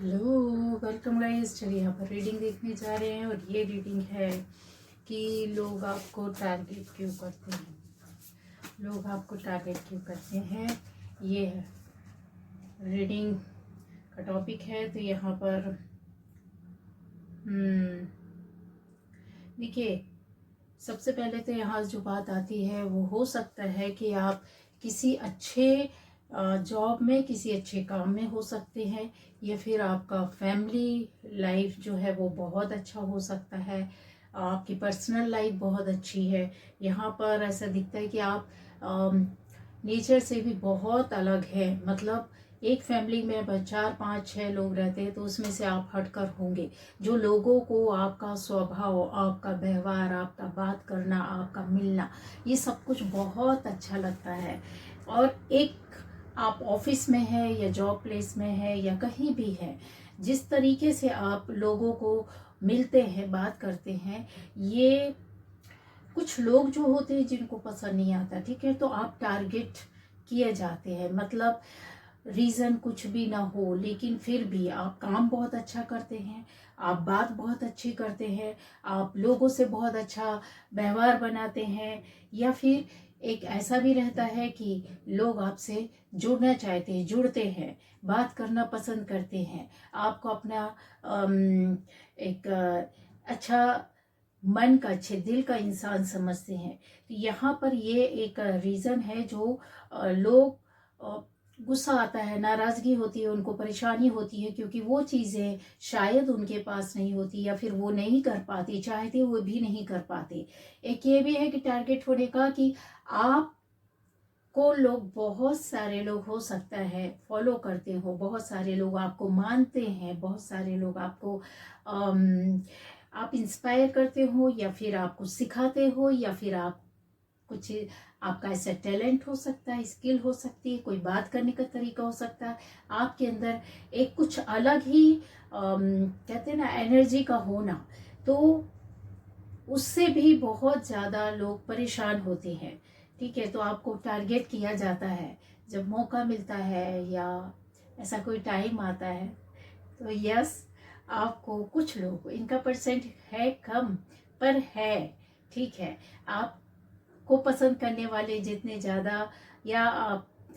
Hello, welcome guys. चलिए यहाँ पर रीडिंग देखने जा रहे हैं और ये रीडिंग है कि लोग आपको टारगेट क्यों करते हैं। लोग आपको टारगेट क्यों करते हैं, ये है रीडिंग का टॉपिक है। तो यहाँ पर देखिए, सबसे पहले तो यहाँ जो बात आती है वो हो सकता है कि आप किसी अच्छे जॉब में, किसी अच्छे काम में हो सकते हैं, या फिर आपका फैमिली लाइफ जो है वो बहुत अच्छा हो सकता है, आपकी पर्सनल लाइफ बहुत अच्छी है। यहाँ पर ऐसा दिखता है कि आप नेचर से भी बहुत अलग है। मतलब एक फैमिली में अगर 4 5 6 लोग रहते हैं तो उसमें से आप हटकर होंगे। जो लोगों को आपका स्वभाव, आपका व्यवहार, आपका बात करना, आपका मिलना, ये सब कुछ बहुत अच्छा लगता है। और एक आप ऑफिस में है या जॉब प्लेस में है या कहीं भी है, जिस तरीके से आप लोगों को मिलते हैं, बात करते हैं, ये कुछ लोग जो होते हैं जिनको पसंद नहीं आता, ठीक है। तो आप टारगेट किए जाते हैं। मतलब रीज़न कुछ भी ना हो, लेकिन फिर भी आप काम बहुत अच्छा करते हैं, आप बात बहुत अच्छी करते हैं, आप लोगों से बहुत अच्छा व्यवहार बनाते हैं, या फिर एक ऐसा भी रहता है कि लोग आपसे जुड़ना चाहते हैं, जुड़ते हैं, बात करना पसंद करते हैं, आपको अपना एक अच्छा मन का, अच्छे दिल का इंसान समझते हैं। तो यहाँ पर ये एक रीज़न है जो लोग गुस्सा आता है, नाराज़गी होती है, उनको परेशानी होती है, क्योंकि वो चीज़ें शायद उनके पास नहीं होती, या फिर वो नहीं कर पाते, चाहते वो भी नहीं कर पाते। एक ये भी है कि टारगेट होने का कि आप को लोग, बहुत सारे लोग हो सकता है फॉलो करते हो, बहुत सारे लोग आपको मानते हैं, बहुत सारे लोग आपको आप इंस्पायर करते हो, या फिर आपको सिखाते हो, या फिर आप कुछ, आपका ऐसा टैलेंट हो सकता है, स्किल हो सकती है, कोई बात करने का तरीका हो सकता है, आपके अंदर एक कुछ अलग ही कहते हैं ना, एनर्जी का होना। तो उससे भी बहुत ज़्यादा लोग परेशान होते हैं, ठीक है। तो आपको टारगेट किया जाता है जब मौका मिलता है, या ऐसा कोई टाइम आता है। तो यस, आपको कुछ लोग, इनका परसेंट है कम, पर है, ठीक है। आपको पसंद करने वाले जितने ज़्यादा, या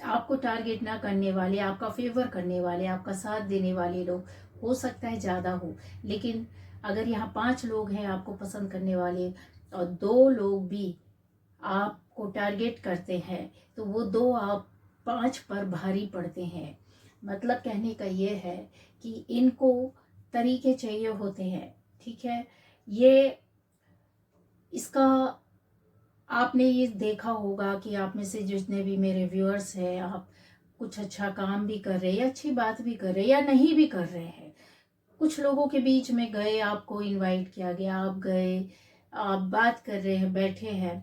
आपको टारगेट ना करने वाले, आपका फेवर करने वाले, आपका साथ देने वाले लोग हो सकता है ज़्यादा हो। लेकिन अगर यहाँ 5 लोग हैं आपको पसंद करने वाले, और 2 लोग भी आपको टारगेट करते हैं, तो वो 2 आप 5 पर भारी पड़ते हैं। मतलब कहने का ये है कि इनको तरीके चाहिए होते हैं, ठीक है। ये इसका आपने ये देखा होगा कि आप में से जितने भी मेरे व्यूअर्स हैं, आप कुछ अच्छा काम भी कर रहे हैं, या अच्छी बात भी कर रहे हैं, या नहीं भी कर रहे हैं। कुछ लोगों के बीच में गए, आपको इनवाइट किया गया, आप गए, आप बात कर रहे हैं, बैठे हैं,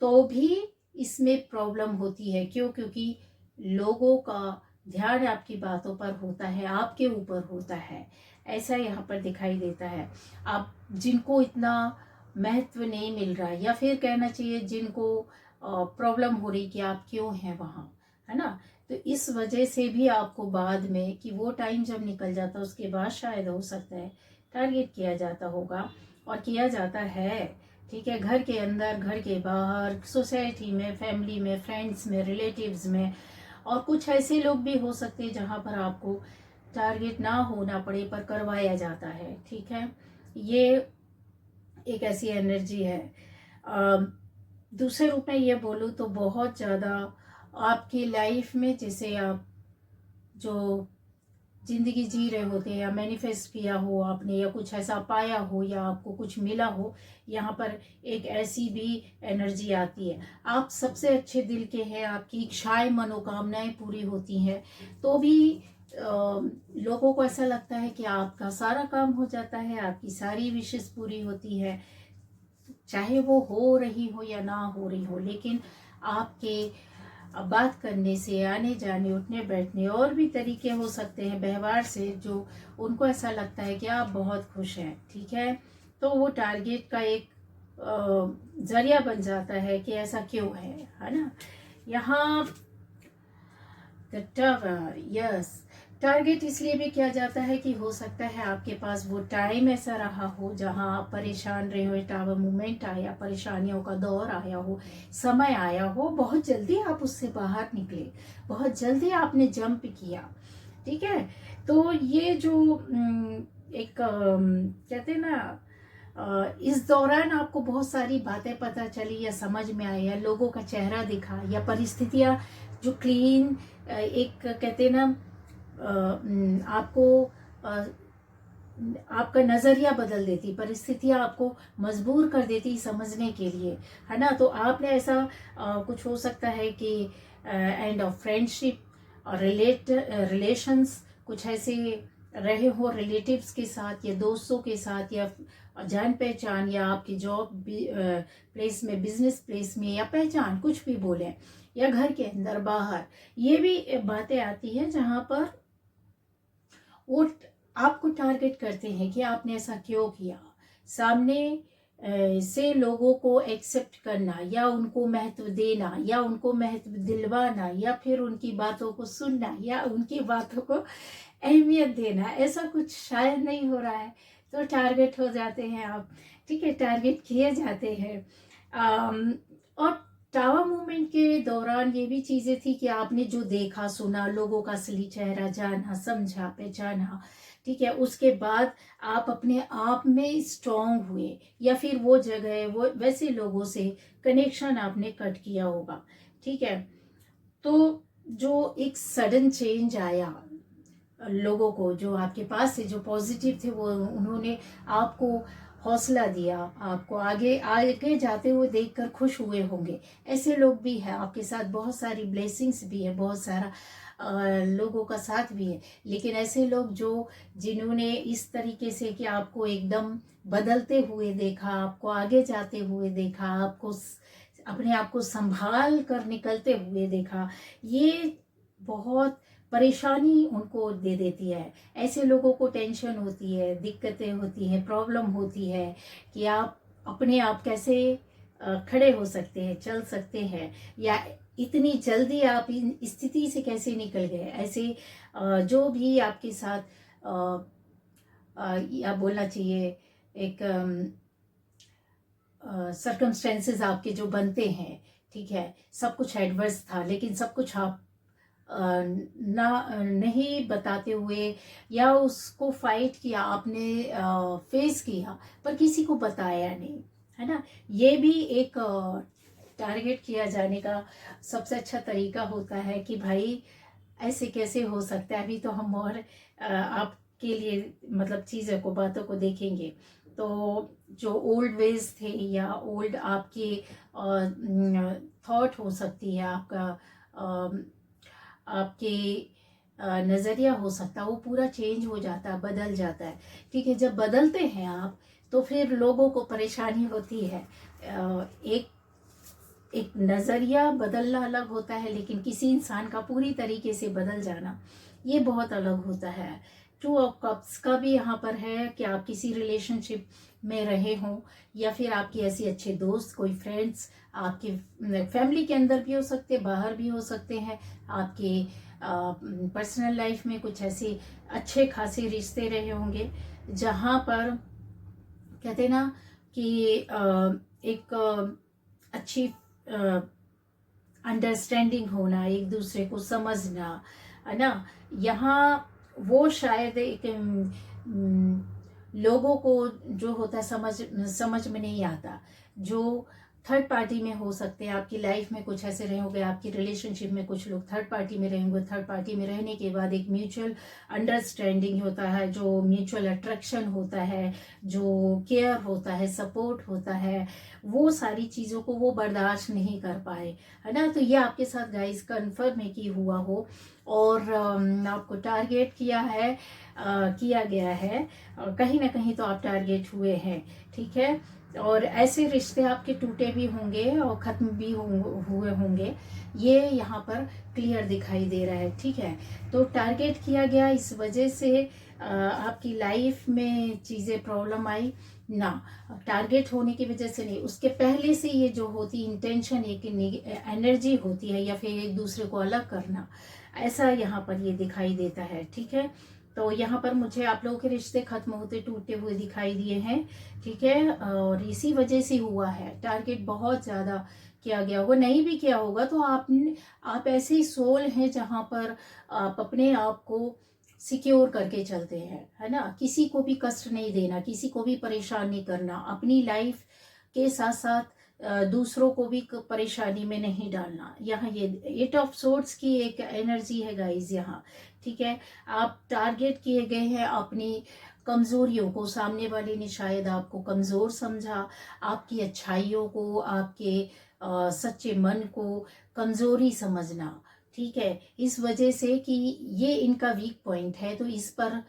तो भी इसमें प्रॉब्लम होती है। क्यों? क्योंकि लोगों का ध्यान आपकी बातों पर होता है, आपके ऊपर होता है। ऐसा यहाँ पर दिखाई देता है। आप जिनको इतना महत्व नहीं मिल रहा है, या फिर कहना चाहिए जिनको प्रॉब्लम हो रही कि आप क्यों हैं वहाँ, है ना। तो इस वजह से भी आपको बाद में, कि वो टाइम जब निकल जाता है उसके बाद शायद हो सकता है टारगेट किया जाता होगा, और किया जाता है, ठीक है। घर के अंदर, घर के बाहर, सोसाइटी में, फैमिली में, फ्रेंड्स में, रिलेटिव्स में, और कुछ ऐसे लोग भी हो सकते हैं जहाँ पर आपको टारगेट ना होना पड़े पर करवाया जाता है, ठीक है। ये एक ऐसी एनर्जी है। दूसरे रूप में ये बोलूँ तो बहुत ज़्यादा आपकी लाइफ में, जैसे आप जो जिंदगी जी रहे होते हैं, या मैनिफेस्ट किया हो आपने, या कुछ ऐसा पाया हो, या आपको कुछ मिला हो, यहाँ पर एक ऐसी भी एनर्जी आती है। आप सबसे अच्छे दिल के हैं, आपकी इच्छाएं, मनोकामनाएं पूरी होती हैं, तो भी लोगों को ऐसा लगता है कि आपका सारा काम हो जाता है, आपकी सारी विशेष पूरी होती है, चाहे वो हो रही हो या ना हो रही हो। लेकिन आपके बात करने से, आने जाने, उठने बैठने, और भी तरीके हो सकते हैं व्यवहार से, जो उनको ऐसा लगता है कि आप बहुत खुश हैं, ठीक है। तो वो टारगेट का एक जरिया बन जाता है कि ऐसा क्यों है ना। यहाँ द टावर, यस, टारगेट इसलिए भी किया जाता है कि हो सकता है आपके पास वो टाइम ऐसा रहा हो जहां आप परेशान रहे हो, टावर मोमेंट आया, परेशानियों का दौर आया हो, समय आया हो, बहुत जल्दी आप उससे बाहर निकले, बहुत जल्दी आपने जंप किया। ठीक है, तो ये जो कहते हैं ना, इस दौरान आपको बहुत सारी बातें पता चली या समझ में आई, या लोगों का चेहरा दिखा, या परिस्थितियां जो क्लीन, एक कहते हैं ना, आपको आपका नज़रिया बदल देती, परिस्थितियां आपको मजबूर कर देती समझने के लिए, है ना। तो आपने ऐसा कुछ हो सकता है कि एंड ऑफ फ्रेंडशिप और रिलेशंस कुछ ऐसे रहे हो रिलेटिव्स के साथ या दोस्तों के साथ, या जान पहचान, या आपकी जॉब प्लेस में, बिजनेस प्लेस में, या पहचान कुछ भी बोले, या घर के अंदर बाहर, ये भी बातें आती हैं जहां पर वो आपको टारगेट करते हैं कि आपने ऐसा क्यों किया। सामने से लोगों को एक्सेप्ट करना, या उनको महत्व देना, या उनको महत्व दिलवाना, या फिर उनकी बातों को सुनना, या उनकी बातों को अहमियत देना, ऐसा कुछ शायद नहीं हो रहा है, तो टारगेट हो जाते हैं आप। ठीक है, टारगेट किए जाते हैं। और टावर मूवमेंट के दौरान ये भी चीजें थी कि आपने जो देखा सुना, लोगों का असली चेहरा जाना, समझा, पहचाना। ठीक है, उसके बाद आप अपने आप में स्ट्रांग हुए, या फिर वो जगह, वो वैसे लोगों से कनेक्शन आपने कट किया होगा। ठीक है, तो जो एक सडन चेंज आया लोगों को, जो आपके पास से जो पॉजिटिव थे, वो उन्होंने आपको हौसला दिया, आपको आगे आगे जाते हुए देखकर खुश हुए होंगे। ऐसे लोग भी हैं आपके साथ, बहुत सारी ब्लेसिंग्स भी है, बहुत सारा लोगों का साथ भी है। लेकिन ऐसे लोग जो जिन्होंने इस तरीके से कि आपको एकदम बदलते हुए देखा, आपको आगे जाते हुए देखा, आपको अपने आप को संभाल कर निकलते हुए देखा, ये बहुत परेशानी उनको दे देती है। ऐसे लोगों को टेंशन होती है, दिक्कतें होती हैं, प्रॉब्लम होती है कि आप अपने आप कैसे खड़े हो सकते हैं, चल सकते हैं, या इतनी जल्दी आप इन स्थिति से कैसे निकल गए। ऐसे जो भी आपके साथ या बोलना चाहिए एक सर्कमस्टेंसेस आपके जो बनते हैं, ठीक है, सब कुछ एडवर्स था, लेकिन सब कुछ आप ना नहीं बताते हुए, या उसको फाइट किया आपने, फेस किया, पर किसी को बताया नहीं, है ना। ये भी एक टारगेट किया जाने का सबसे अच्छा तरीका होता है कि भाई ऐसे कैसे हो सकता है। अभी तो हम और आपके लिए मतलब चीज़ों को, बातों को देखेंगे। तो जो ओल्ड वेज थे, या ओल्ड आपकी थॉट हो सकती है, आपके नज़रिया हो सकता है, वो पूरा चेंज हो जाता है, बदल जाता है। ठीक है, जब बदलते हैं आप, तो फिर लोगों को परेशानी होती है। एक एक नज़रिया बदलना अलग होता है, लेकिन किसी इंसान का पूरी तरीके से बदल जाना, ये बहुत अलग होता है। टू ऑफ कप्स का भी यहाँ पर है कि आप किसी रिलेशनशिप में रहे हों, या फिर आपकी ऐसी अच्छे दोस्त, कोई फ्रेंड्स आपके फैमिली के अंदर भी हो सकते, बाहर भी हो सकते हैं, आपके पर्सनल लाइफ में कुछ ऐसे अच्छे खासे रिश्ते रहे होंगे जहाँ पर कहते ना कि एक अच्छी अंडरस्टैंडिंग होना, एक दूसरे को समझना, है ना। यहाँ वो शायद एक लोगों को जो होता है समझ में नहीं आता, जो थर्ड पार्टी में हो सकते हैं। आपकी लाइफ में कुछ ऐसे रहे होंगे, आपकी रिलेशनशिप में कुछ लोग थर्ड पार्टी में रहेंगे। थर्ड पार्टी में रहने के बाद एक म्यूचुअल अंडरस्टैंडिंग होता है, जो म्यूचुअल अट्रैक्शन होता है, जो केयर होता है, सपोर्ट होता है, वो सारी चीज़ों को वो बर्दाश्त नहीं कर पाए, है ना। तो ये आपके साथ गाइस कन्फर्म है कि हुआ हो, और आपको टारगेट किया गया है, कहीं ना कहीं तो आप टारगेट हुए हैं। ठीक है, और ऐसे रिश्ते आपके टूटे भी होंगे और ख़त्म भी हुए होंगे, ये यहाँ पर क्लियर दिखाई दे रहा है। ठीक है, तो टारगेट किया गया, इस वजह से आपकी लाइफ में चीज़ें प्रॉब्लम आई ना, टारगेट होने की वजह से नहीं, उसके पहले से ये जो होती इंटेंशन, एक एनर्जी होती है या फिर एक दूसरे को अलग करना, ऐसा यहाँ पर ये दिखाई देता है। ठीक है, तो यहाँ पर मुझे आप लोगों के रिश्ते खत्म होते टूटते हुए दिखाई दिए हैं। ठीक है, और इसी वजह से हुआ है, टारगेट बहुत ज़्यादा किया गया होगा, नहीं भी किया होगा तो आप ऐसे सोल हैं जहाँ पर आप अपने आप को सिक्योर करके चलते हैं, है ना, किसी को भी कष्ट नहीं देना, किसी को भी परेशान नहीं करना, अपनी लाइफ के साथ साथ दूसरों को भी परेशानी में नहीं डालना। यहाँ ये 8 ऑफ सोर्ड्स की एक एनर्जी है गाइज यहाँ। ठीक है, आप टारगेट किए गए हैं अपनी कमजोरियों को, सामने वाले ने शायद आपको कमजोर समझा, आपकी अच्छाइयों को, आपके सच्चे मन को कमजोरी समझना। ठीक है, इस वजह से कि ये इनका वीक पॉइंट है, तो इस पर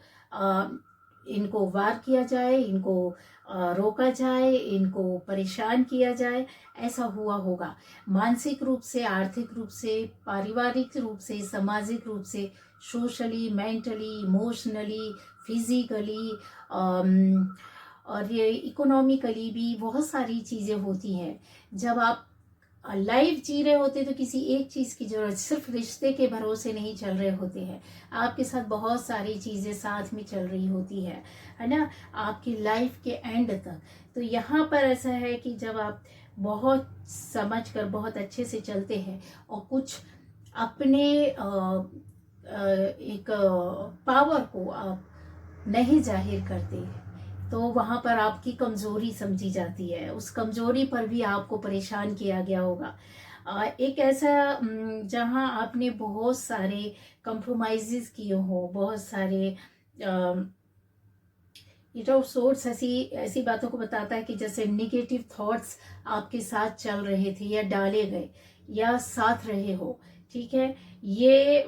इनको वार किया जाए, इनको रोका जाए, इनको परेशान किया जाए, ऐसा हुआ होगा। मानसिक रूप से, आर्थिक रूप से, पारिवारिक रूप से, सामाजिक रूप से, सोशली, मेंटली, इमोशनली, फिजिकली, और ये इकोनॉमिकली भी बहुत सारी चीज़ें होती हैं। जब आप लाइफ जी रहे होते तो किसी एक चीज़ की जरूरत, सिर्फ रिश्ते के भरोसे नहीं चल रहे होते हैं, आपके साथ बहुत सारी चीज़ें साथ में चल रही होती है ना, आपकी लाइफ के एंड तक। तो यहाँ पर ऐसा है कि जब आप बहुत समझकर बहुत अच्छे से चलते हैं और कुछ अपने एक पावर को आप नहीं जाहिर करते, तो वहाँ पर आपकी कमज़ोरी समझी जाती है, उस कमज़ोरी पर भी आपको परेशान किया गया होगा। एक ऐसा जहाँ आपने बहुत सारे कंप्रोमाइज़ेस किए हो, बहुत सारे एट ऑफ सोर्ड्स ऐसी ऐसी बातों को बताता है कि जैसे निगेटिव थॉट्स आपके साथ चल रहे थे या डाले गए या साथ रहे हो। ठीक है, ये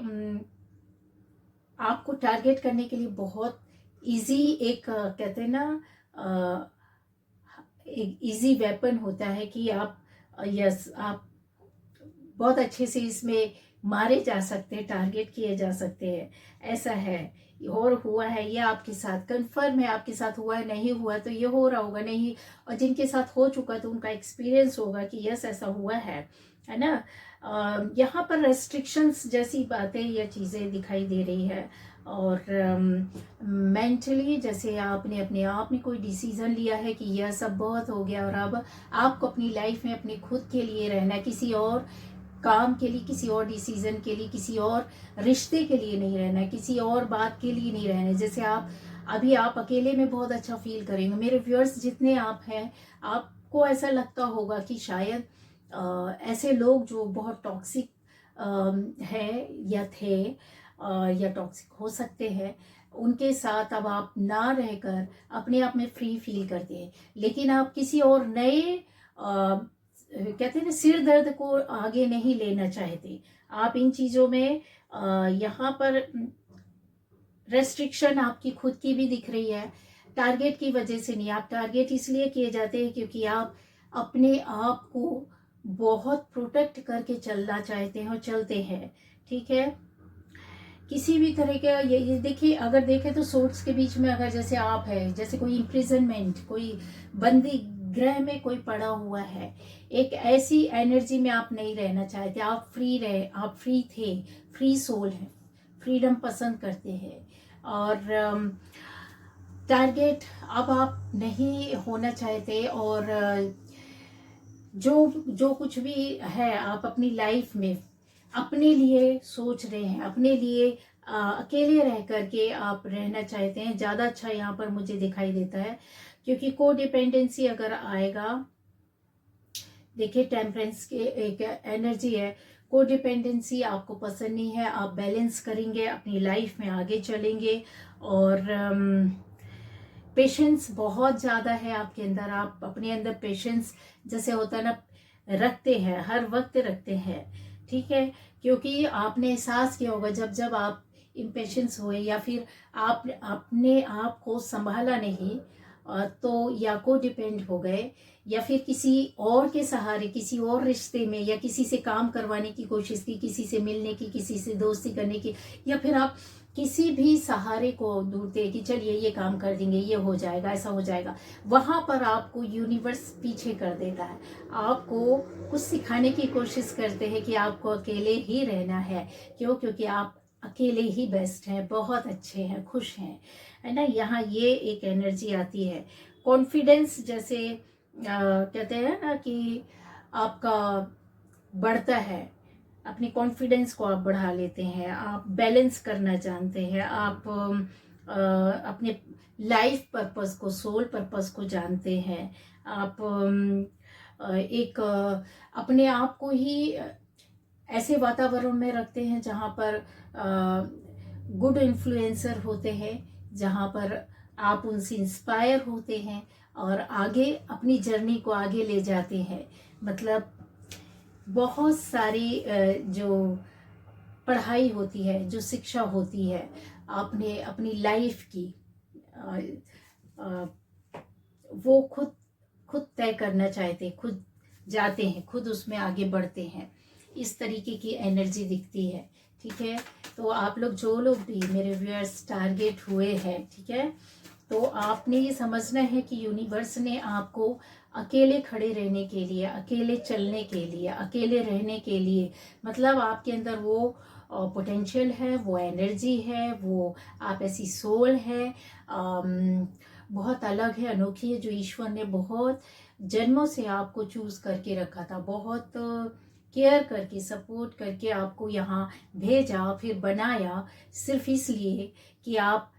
आपको टारगेट करने के लिए बहुत इजी, एक कहते हैं ना, एक इजी वेपन होता है कि आप यस, आप बहुत अच्छे से इसमें मारे जा सकते हैं, टारगेट किए जा सकते हैं, ऐसा है। और हुआ है ये आपके साथ, कंफर्म है आपके साथ हुआ है, नहीं हुआ तो ये हो रहा होगा नहीं, और जिनके साथ हो चुका तो उनका एक्सपीरियंस होगा कि यस ऐसा हुआ है ना। यहाँ पर रेस्ट्रिक्शंस जैसी बातें या चीज़ें दिखाई दे रही है, और मेंटली जैसे आपने अपने आप में कोई डिसीजन लिया है कि यह सब बहुत हो गया और अब आपको अपनी लाइफ में अपने खुद के लिए रहना, किसी और काम के लिए, किसी और डिसीजन के लिए, किसी और रिश्ते के लिए नहीं रहना, किसी और बात के लिए नहीं रहना। जैसे आप अकेले में बहुत अच्छा फील करेंगे। मेरे व्यूअर्स जितने आप हैं, आपको ऐसा लगता होगा कि शायद ऐसे लोग जो बहुत टॉक्सिक है या थे या टॉक्सिक हो सकते हैं, उनके साथ अब आप ना रहकर अपने आप में फ्री फील करते हैं, लेकिन आप किसी और नए कहते हैं ना, सिर दर्द को आगे नहीं लेना चाहते। आप इन चीज़ों में यहाँ पर रेस्ट्रिक्शन आपकी खुद की भी दिख रही है, टारगेट की वजह से नहीं। आप टारगेट इसलिए किए जाते हैं क्योंकि आप अपने आप को बहुत प्रोटेक्ट करके चलना चाहते हैं और चलते हैं। ठीक है, किसी भी तरह का ये देखिए, अगर देखें तो सोर्ट्स के बीच में अगर जैसे आप है, जैसे कोई इम्प्रिजनमेंट, कोई बंदी ग्रह में कोई पड़ा हुआ है, एक ऐसी एनर्जी में आप नहीं रहना चाहते, आप फ्री रहे, आप फ्री थे, फ्री सोल है, फ्रीडम पसंद करते हैं, और टारगेट अब आप नहीं होना चाहते, और जो कुछ भी है आप अपनी लाइफ में अपने लिए सोच रहे हैं, अपने लिए अकेले रह करके आप रहना चाहते हैं, ज़्यादा अच्छा यहाँ पर मुझे दिखाई देता है। क्योंकि को डिपेंडेंसी अगर आएगा, देखिए टेम्परेंस के एक एनर्जी है, को डिपेंडेंसी आपको पसंद नहीं है, आप बैलेंस करेंगे, अपनी लाइफ में आगे चलेंगे, और पेशेंस बहुत ज़्यादा है आपके अंदर, आप अपने अंदर पेशेंस जैसे होता है ना रखते हैं, हर वक्त रखते हैं। ठीक है, क्योंकि आपने एहसास किया होगा जब जब आप इम्पेशेंस हुए या फिर आप अपने आप को संभाला नहीं, तो या को डिपेंड हो गए, या फिर किसी और के सहारे, किसी और रिश्ते में, या किसी से काम करवाने की कोशिश की, किसी से मिलने की, किसी से दोस्ती करने की, या फिर आप किसी भी सहारे को ढूंढते कि चलिए ये काम कर देंगे, ये हो जाएगा, ऐसा हो जाएगा। वहां पर आपको यूनिवर्स पीछे कर देता है, आपको कुछ सिखाने की कोशिश करते हैं कि आपको अकेले ही रहना है। क्यों? क्योंकि आप अकेले ही बेस्ट हैं, बहुत अच्छे हैं, खुश हैं, है ना। यहाँ ये एक एनर्जी आती है कॉन्फिडेंस, जैसे कहते हैं ना कि आपका बढ़ता है, अपनी कॉन्फिडेंस को आप बढ़ा लेते हैं, आप बैलेंस करना जानते हैं, आप अपने लाइफ पर्पस को, सोल पर्पस को जानते हैं, आप एक अपने आप को ही ऐसे वातावरण में रखते हैं जहाँ पर गुड इन्फ्लुएंसर होते हैं, जहाँ पर आप उनसे इंस्पायर होते हैं और आगे अपनी जर्नी को आगे ले जाते हैं। मतलब बहुत सारी जो पढ़ाई होती है, जो शिक्षा होती है, आपने अपनी लाइफ की वो खुद खुद तय करना चाहते, खुद जाते हैं, खुद उसमें आगे बढ़ते हैं। इस तरीके की एनर्जी दिखती है, ठीक है। तो आप लोग, जो लोग भी मेरे व्यूअर्स टारगेट हुए हैं, ठीक है, तो आपने ये समझना है कि यूनिवर्स ने आपको अकेले खड़े रहने के लिए, अकेले चलने के लिए, अकेले रहने के लिए, मतलब आपके अंदर वो पोटेंशियल है, वो एनर्जी है, वो आप ऐसी सोल है, बहुत अलग है, अनोखी है, जो ईश्वर ने बहुत जन्मों से आपको चूज करके रखा था, बहुत केयर करके, सपोर्ट करके आपको यहाँ भेजा, फिर बनाया, सिर्फ इसलिए कि आप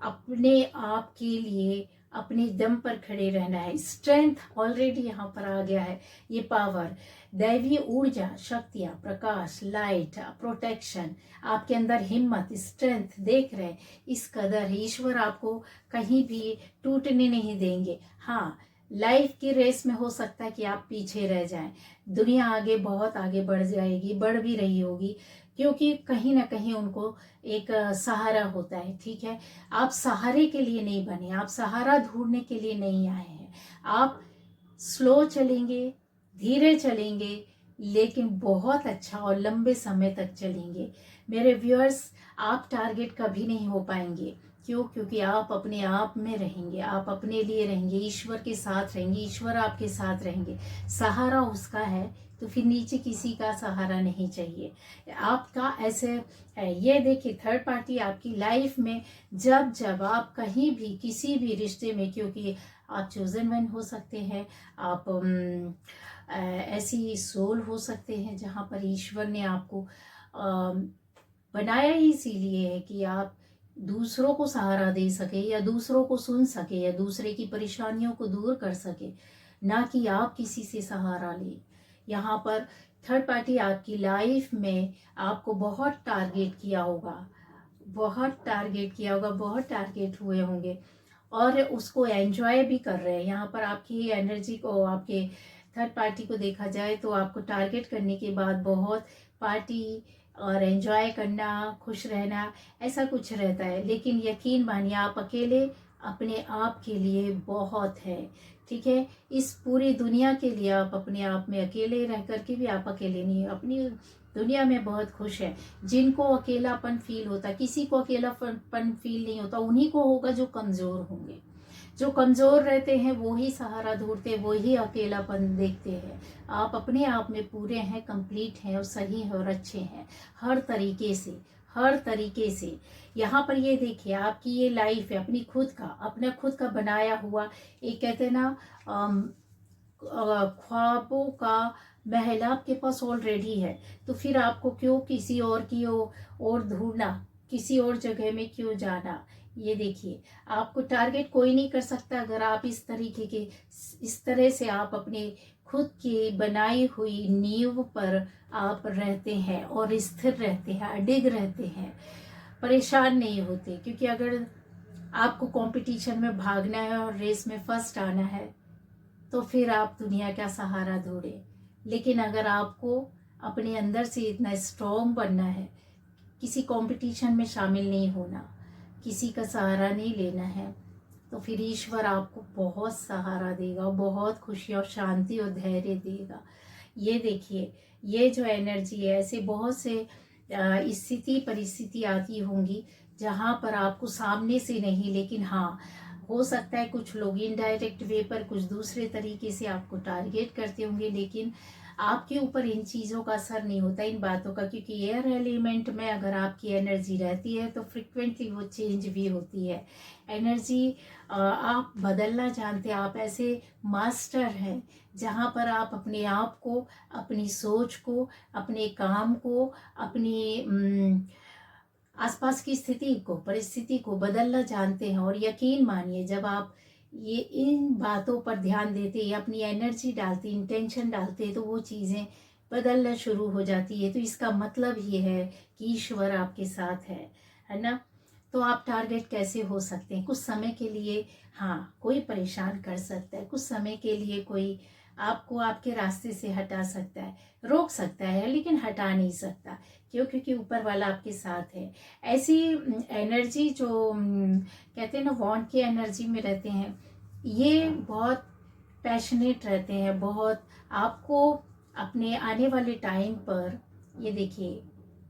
अपने आप के लिए अपने दम पर खड़े रहना है। स्ट्रेंथ ऑलरेडी यहाँ पर आ गया है, ये पावर, दैवीय ऊर्जा, शक्तियाँ, प्रकाश, लाइट, प्रोटेक्शन, आपके अंदर हिम्मत, स्ट्रेंथ देख रहे हैं, इस कदर है। ईश्वर आपको कहीं भी टूटने नहीं देंगे। हाँ, लाइफ की रेस में हो सकता है कि आप पीछे रह जाएं, दुनिया आगे, बहुत आगे बढ़ जाएगी, बढ़ भी रही होगी, क्योंकि कहीं ना कहीं उनको एक सहारा होता है, ठीक है। आप सहारे के लिए नहीं बने, आप सहारा ढूंढने के लिए नहीं आए हैं। आप स्लो चलेंगे, धीरे चलेंगे, लेकिन बहुत अच्छा और लंबे समय तक चलेंगे। मेरे व्यूअर्स, आप टारगेट कभी नहीं हो पाएंगे। क्यों? क्योंकि आप अपने आप में रहेंगे, आप अपने लिए रहेंगे, ईश्वर के साथ रहेंगे, ईश्वर आपके साथ रहेंगे, सहारा उसका है, तो फिर नीचे किसी का सहारा नहीं चाहिए। आपका ऐसे है, ये देखिए, थर्ड पार्टी आपकी लाइफ में जब जब आप कहीं भी किसी भी रिश्ते में, क्योंकि आप चोजन वन हो सकते हैं, आप ऐसी सोल हो सकते हैं जहाँ पर ईश्वर ने आपको बनाया ही इसीलिए है कि आप दूसरों को सहारा दे सके, या दूसरों को सुन सके, या दूसरे की परेशानियों को दूर कर सके, ना कि आप किसी से सहारा ले। यहाँ पर थर्ड पार्टी आपकी लाइफ में आपको बहुत टारगेट किया होगा, बहुत टारगेट किया होगा, बहुत टारगेट हुए होंगे, और उसको एंजॉय भी कर रहे हैं। यहाँ पर आपकी एनर्जी को, आपके थर्ड पार्टी को देखा जाए तो आपको टारगेट करने के बाद बहुत पार्टी और एंजॉय करना, खुश रहना, ऐसा कुछ रहता है। लेकिन यकीन मानिए, आप अकेले अपने आप के लिए बहुत है, ठीक है। इस पूरी दुनिया के लिए आप अपने आप में अकेले रह करके भी आप अकेले नहीं, अपनी दुनिया में बहुत खुश है। जिनको अकेलापन फील होता, किसी को अकेलापन फील नहीं होता, उन्हीं को होगा जो कमजोर होंगे। जो कमजोर रहते हैं वो ही सहारा ढूंढते, वो ही अकेलापन देखते हैं। आप अपने आप में पूरे हैं, कंप्लीट हैं, और सही हैं, और अच्छे हैं, हर तरीके से, हर तरीके से। यहाँ पर ये देखिए, आपकी ये लाइफ है, अपनी खुद का, अपना खुद का बनाया हुआ, एक कहते हैं ना, ख्वाबों का महल आपके पास ऑलरेडी है। तो फिर आपको क्यों किसी और की और ढूंढना, किसी और जगह में क्यों जाना। ये देखिए, आपको टारगेट कोई नहीं कर सकता अगर आप इस तरीके के, इस तरह से आप अपने खुद की बनाई हुई नींव पर आप रहते हैं और स्थिर रहते हैं, अडिग रहते हैं, परेशान नहीं होते। क्योंकि अगर आपको कंपटीशन में भागना है और रेस में फर्स्ट आना है, तो फिर आप दुनिया का सहारा ढूंढे। लेकिन अगर आपको अपने अंदर से इतना स्ट्रॉन्ग बनना है, किसी कंपटीशन में शामिल नहीं होना, किसी का सहारा नहीं लेना है, तो फिर ईश्वर आपको बहुत सहारा देगा, बहुत खुशी और शांति और धैर्य देगा। ये देखिए, ये जो एनर्जी है, ऐसे बहुत से स्थिति परिस्थिति आती होंगी जहाँ पर आपको सामने से नहीं, लेकिन हाँ, हो सकता है कुछ लोग इनडायरेक्ट वे पर कुछ दूसरे तरीके से आपको टारगेट करते होंगे, लेकिन आपके ऊपर इन चीज़ों का असर नहीं होता, इन बातों का, क्योंकि एयर एलिमेंट में अगर आपकी एनर्जी रहती है तो फ्रिक्वेंटली वो चेंज भी होती है। एनर्जी आप बदलना जानते हैं, आप ऐसे मास्टर हैं जहाँ पर आप अपने आप को, अपनी सोच को, अपने काम को, अपनी आसपास की स्थिति को, परिस्थिति को बदलना जानते हैं। और यकीन मानिए, जब आप ये इन बातों पर ध्यान देते या अपनी एनर्जी डालते, इंटेंशन डालते, तो वो चीज़ें बदलना शुरू हो जाती है। तो इसका मतलब ये है कि ईश्वर आपके साथ है ना। तो आप टारगेट कैसे हो सकते हैं? कुछ समय के लिए हाँ, कोई परेशान कर सकता है, कुछ समय के लिए कोई आपको आपके रास्ते से हटा सकता है, रोक सकता है, लेकिन हटा नहीं सकता। क्यों? क्योंकि ऊपर वाला आपके साथ है। ऐसी एनर्जी जो कहते हैं ना, वॉन्ड की एनर्जी में रहते हैं, ये बहुत पैशनेट रहते हैं, बहुत आपको अपने आने वाले टाइम पर, ये देखिए,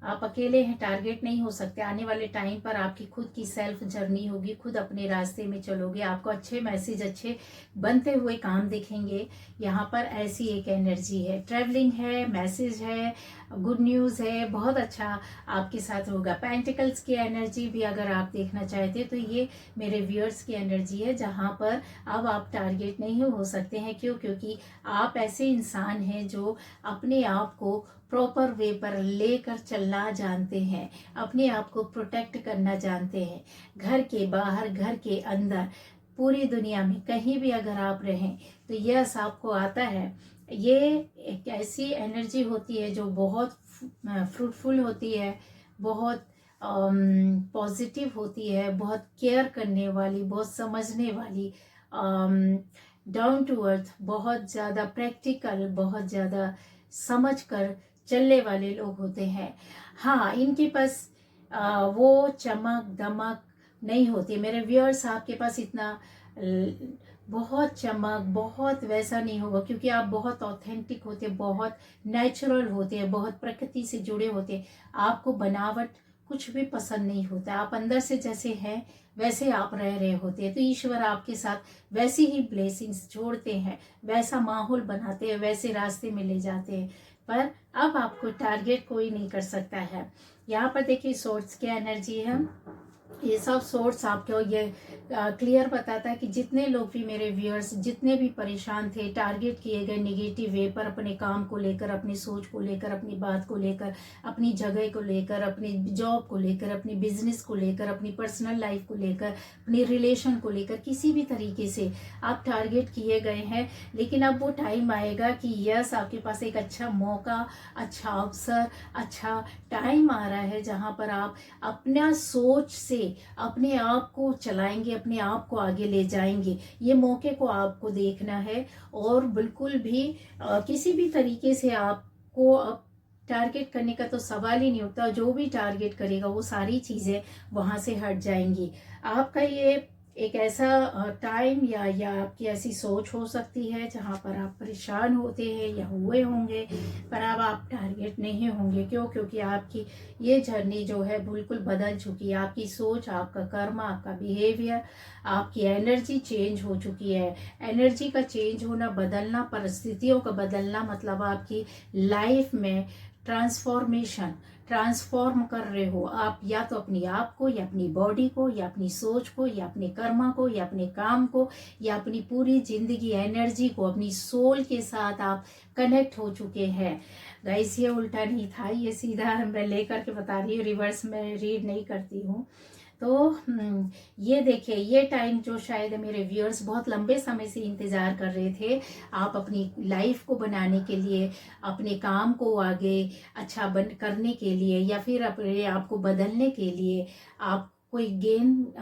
आप अकेले हैं, टारगेट नहीं हो सकते। आने वाले टाइम पर आपकी खुद की सेल्फ जर्नी होगी, खुद अपने रास्ते में चलोगे, आपको अच्छे मैसेज, अच्छे बनते हुए काम दिखेंगे। यहाँ पर ऐसी एक एनर्जी है, ट्रैवलिंग है, मैसेज है, गुड न्यूज़ है, बहुत अच्छा आपके साथ होगा। पेंटिकल्स की एनर्जी भी अगर आप देखना चाहते तो ये मेरे व्यूअर्स की एनर्जी है, जहाँ पर अब आप टारगेट नहीं हो सकते हैं। क्यों? क्योंकि आप ऐसे इंसान हैं जो अपने आप को प्रॉपर वे पर लेकर चलना जानते हैं, अपने आप को प्रोटेक्ट करना जानते हैं। घर के बाहर, घर के अंदर, पूरी दुनिया में कहीं भी अगर आप रहें तो यस आपको आता है। ये एक ऐसी एनर्जी होती है जो बहुत फ्रूटफुल होती है, बहुत पॉजिटिव होती है, बहुत केयर करने वाली, बहुत समझने वाली, डाउन टू अर्थ, बहुत ज़्यादा प्रैक्टिकल, बहुत ज़्यादा समझ कर चलने वाले लोग होते हैं। हाँ, इनके पास वो चमक दमक नहीं होती। मेरे व्यूअर्स, आपके पास इतना बहुत चमक, बहुत वैसा नहीं होगा, क्योंकि आप बहुत ऑथेंटिक होते, बहुत नेचुरल होते हैं, बहुत प्रकृति से जुड़े होते हैं। आपको बनावट कुछ भी पसंद नहीं होता, आप अंदर से जैसे हैं वैसे आप रह रहे होते हैं। तो ईश्वर आपके साथ वैसी ही ब्लेसिंग्स जोड़ते हैं, वैसा माहौल बनाते हैं, वैसे रास्ते में ले जाते हैं। पर अब आपको टारगेट कोई नहीं कर सकता है। यहाँ पर देखिए, सोर्स की एनर्जी है, ये सब सोर्स आपको ये क्लियर बताता है कि जितने लोग भी मेरे व्यूअर्स, जितने भी परेशान थे, टारगेट किए गए नेगेटिव वे पर, अपने काम को लेकर, अपनी सोच को लेकर, अपनी बात को लेकर, अपनी जगह को लेकर, अपनी जॉब को लेकर, अपनी बिजनेस को लेकर, अपनी पर्सनल लाइफ को लेकर, अपनी रिलेशन को लेकर, किसी भी तरीके से आप टारगेट किए गए हैं। लेकिन अब वो टाइम आएगा कि यस, आपके पास एक अच्छा मौका, अच्छा अवसर, अच्छा टाइम आ रहा है, जहाँ पर आप अपना सोच से अपने आप को चलाएंगे, अपने आप को आगे ले जाएंगे। ये मौके को आपको देखना है, और बिल्कुल भी किसी भी तरीके से आपको अब टारगेट करने का तो सवाल ही नहीं उठता। जो भी टारगेट करेगा वो सारी चीज़ें वहाँ से हट जाएंगी। आपका ये एक ऐसा टाइम या आपकी ऐसी सोच हो सकती है जहाँ पर आप परेशान होते हैं या हुए होंगे, पर अब आप टारगेट नहीं होंगे। क्यों? क्योंकि आपकी ये जर्नी जो है बिल्कुल बदल चुकी है। आपकी सोच, आपका कर्म, आपका बिहेवियर, आपकी एनर्जी चेंज हो चुकी है। एनर्जी का चेंज होना, बदलना, परिस्थितियों का बदलना, मतलब आपकी लाइफ में ट्रांसफॉर्म कर रहे हो आप, या तो अपनी आप को, या अपनी बॉडी को, या अपनी सोच को, या अपने कर्मा को, या अपने काम को, या अपनी पूरी जिंदगी एनर्जी को, अपनी सोल के साथ आप कनेक्ट हो चुके हैं। गाइस, ये उल्टा नहीं था, ये सीधा मैं लेकर के बता रही हूँ, रिवर्स में रीड नहीं करती हूँ। तो ये देखिए, ये टाइम जो शायद मेरे व्यूअर्स बहुत लंबे समय से इंतज़ार कर रहे थे, आप अपनी लाइफ को बनाने के लिए, अपने काम को आगे अच्छा करने के लिए, या फिर अपने आप को बदलने के लिए, आप कोई गेन,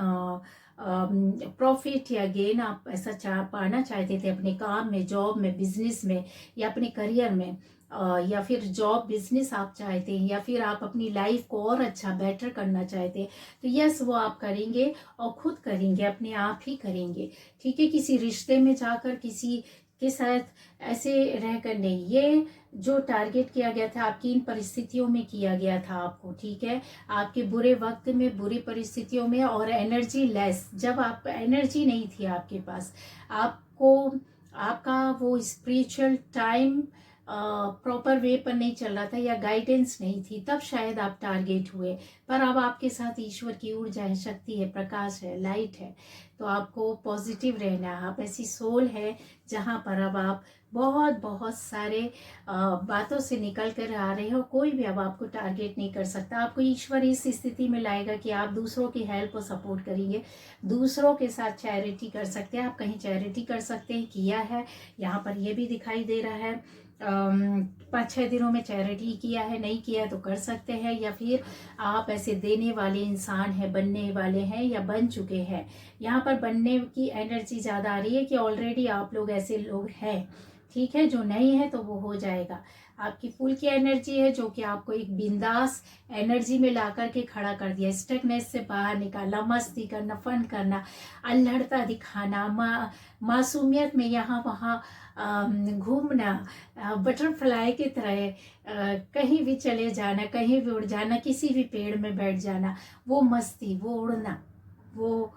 प्रॉफिट या गेन आप ऐसा पाना चाहते थे अपने काम में, जॉब में, बिजनेस में, या अपने करियर में। या फिर जॉब बिजनेस आप चाहते हैं, या फिर आप अपनी लाइफ को और अच्छा बेटर करना चाहते हैं, तो यस वो आप करेंगे और खुद करेंगे, अपने आप ही करेंगे। ठीक है, किसी रिश्ते में जाकर किसी के साथ ऐसे रहकर नहीं। ये जो टारगेट किया गया था आपकी इन परिस्थितियों में किया गया था आपको, ठीक है, आपके बुरे वक्त में, बुरी परिस्थितियों में, और एनर्जी लेस, जब आप एनर्जी नहीं थी आपके पास, आपको आपका वो स्पिरिचुअल टाइम प्रॉपर वे पर नहीं चल रहा था या गाइडेंस नहीं थी, तब शायद आप टारगेट हुए। पर अब आपके साथ ईश्वर की ऊर्जा है, शक्ति है, प्रकाश है, लाइट है, तो आपको पॉजिटिव रहना है। आप ऐसी सोल है जहाँ पर अब आप बहुत बहुत सारे बातों से निकल कर आ रहे हो। कोई भी अब आपको टारगेट नहीं कर सकता। आपको ईश्वर इस स्थिति में लाएगा कि आप दूसरों की हेल्प और सपोर्ट करेंगे, दूसरों के साथ चैरिटी कर सकते हैं। आप कहीं चैरिटी कर सकते हैं, किया है, यहाँ पर ये भी दिखाई दे रहा है। 5-6 दिनों में चैरिटी किया है, नहीं किया है तो कर सकते हैं, या फिर आप ऐसे देने वाले इंसान हैं, बनने वाले हैं या बन चुके हैं। यहाँ पर बनने की एनर्जी ज़्यादा आ रही है कि ऑलरेडी आप लोग ऐसे लोग हैं, ठीक है। जो नहीं है तो वो हो जाएगा। आपकी फुल की एनर्जी है जो कि आपको एक बिंदास एनर्जी में ला करके खड़ा कर दिया, स्टकनेस से बाहर निकाला, मस्ती करना, फन करना, अल्हड़ता दिखाना, मासूमियत में यहाँ वहाँ घूमना, बटरफ्लाई की तरह कहीं भी चले जाना, कहीं भी उड़ जाना, किसी भी पेड़ में बैठ जाना, वो मस्ती, वो उड़ना, वो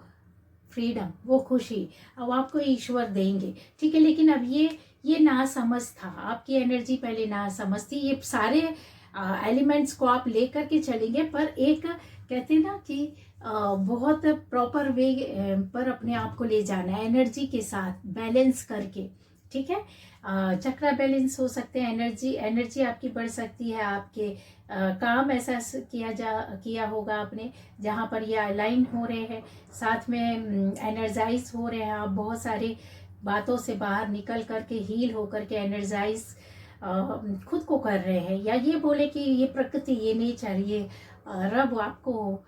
फ्रीडम, वो खुशी अब आपको ईश्वर देंगे, ठीक है। लेकिन अब ये नासमझ था, आपकी एनर्जी पहले नासमझ थी। ये सारे एलिमेंट्स को आप लेकर के चलेंगे, पर एक कहते हैं ना कि बहुत प्रॉपर वे पर अपने आप को ले जाना है, एनर्जी के साथ बैलेंस करके, ठीक है। चक्रा बैलेंस हो सकते हैं, एनर्जी आपकी बढ़ सकती है। आपके काम ऐसा किया होगा आपने जहाँ पर ये अलाइन हो रहे हैं, साथ में एनर्जाइज हो रहे हैं आप, बहुत सारी बातों से बाहर निकल करके हील होकर के एनर्जाइज खुद को कर रहे हैं। या ये बोले कि ये प्रकृति, ये नेचर, ये रब आपको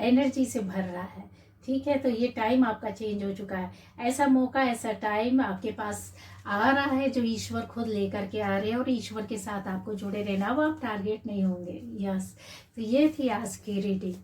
एनर्जी से भर रहा है, ठीक है। तो ये टाइम आपका चेंज हो चुका है। ऐसा मौका, ऐसा टाइम आपके पास आ रहा है जो ईश्वर खुद लेकर के आ रहे हैं, और ईश्वर के साथ आपको जुड़े रहना, वो आप टारगेट नहीं होंगे। यस, तो ये थी आज की रीडिंग।